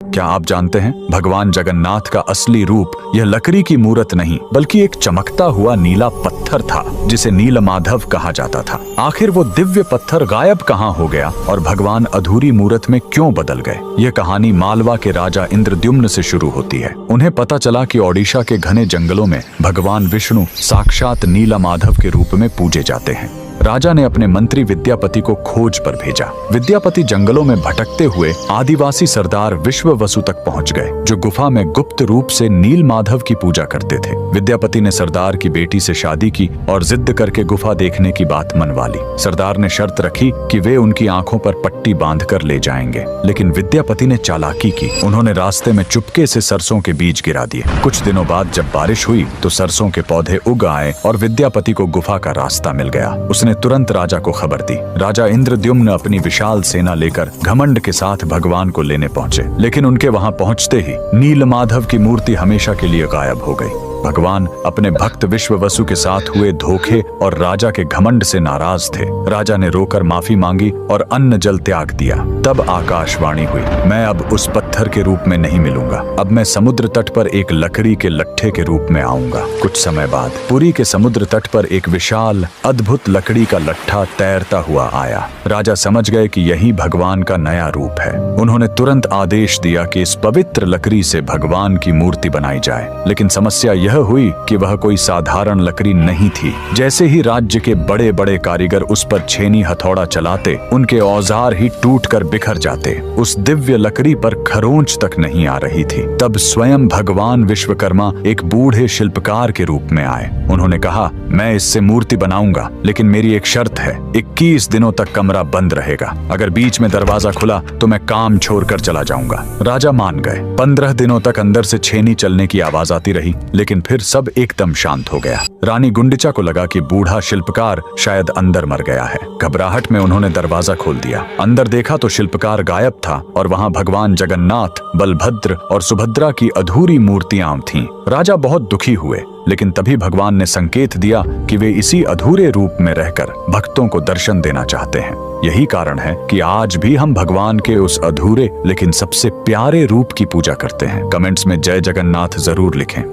क्या आप जानते हैं भगवान जगन्नाथ का असली रूप यह लकड़ी की मूरत नहीं बल्कि एक चमकता हुआ नीला पत्थर था जिसे नीलमाधव कहा जाता था। आखिर वो दिव्य पत्थर गायब कहाँ हो गया और भगवान अधूरी मूरत में क्यों बदल गए? यह कहानी मालवा के राजा इंद्रद्युम्न से शुरू होती है। उन्हें पता चला कि ओडिशा के घने जंगलों में भगवान विष्णु साक्षात नीलमाधव के रूप में पूजे जाते हैं। राजा ने अपने मंत्री विद्यापति को खोज पर भेजा। विद्यापति जंगलों में भटकते हुए आदिवासी सरदार विश्ववसु तक पहुंच गए, जो गुफा में गुप्त रूप से नीलमाधव की पूजा करते थे। विद्यापति ने सरदार की बेटी से शादी की और जिद करके गुफा देखने की बात मनवा ली। सरदार ने शर्त रखी कि वे उनकी आंखों पर पट्टी बांधकर ले जाएंगे, लेकिन विद्यापति ने चालाकी की। उन्होंने रास्ते में चुपके से सरसों के बीज गिरा दिए। कुछ दिनों बाद जब बारिश हुई तो सरसों के पौधे उग आए और विद्यापति को गुफा का रास्ता मिल गया। उसने तुरंत राजा को खबर दी। राजा इंद्रद्युम्न अपनी विशाल सेना लेकर घमंड के साथ भगवान को लेने पहुंचे, लेकिन उनके वहां पहुंचते ही नीलमाधव की मूर्ति हमेशा के लिए गायब हो गई। भगवान अपने भक्त विश्ववसु के साथ हुए धोखे और राजा के घमंड से नाराज थे। राजा ने रोकर माफी मांगी और अन्न जल त्याग दिया। तब आकाशवाणी हुई, मैं अब उस पत्थर के रूप में नहीं मिलूंगा, अब मैं समुद्र तट पर एक लकड़ी के लट्ठे के रूप में आऊंगा। कुछ समय बाद पुरी के समुद्र तट पर एक विशाल अद्भुत लकड़ी का लट्ठा तैरता हुआ आया। राजा समझ गए कि यही भगवान का नया रूप है। उन्होंने तुरंत आदेश दिया कि इस पवित्र लकड़ी से भगवान की मूर्ति बनाई जाए, लेकिन समस्या यह हुई कि वह कोई साधारण लकड़ी नहीं थी। जैसे ही राज्य के बड़े बड़े कारीगर उस पर छेनी हथौड़ा चलाते, उनके औजार ही टूटकर बिखर जाते। उस दिव्य लकड़ी पर खरोंच तक नहीं आ रही थी। तब स्वयं भगवान विश्वकर्मा एक बूढ़े शिल्पकार के रूप में आए। उन्होंने कहा, मैं इससे मूर्ति बनाऊंगा, लेकिन मेरी एक शर्त है, 21 दिनों तक कमरा बंद रहेगा। अगर बीच में दरवाजा खुला तो मैं काम छोड़कर चला जाऊंगा। राजा मान गए। 15 दिनों तक अंदर से छेनी चलने की आवाज आती रही, लेकिन फिर सब एकदम शांत हो गया। रानी गुंडिचा को लगा कि बूढ़ा शिल्पकार शायद अंदर मर गया है। घबराहट में उन्होंने दरवाजा खोल दिया। अंदर देखा तो शिल्पकार गायब था और वहां भगवान जगन्नाथ, बलभद्र और सुभद्रा की अधूरी मूर्तियां थीं। राजा बहुत दुखी हुए, लेकिन तभी भगवान ने संकेत दिया कि वे इसी अधूरे रूप में रहकर भक्तों को दर्शन देना चाहते हैं। यही कारण है कि आज भी हम भगवान के उस अधूरे लेकिन सबसे प्यारे रूप की पूजा करते हैं। कमेंट्स में जय जगन्नाथ जरूर लिखें।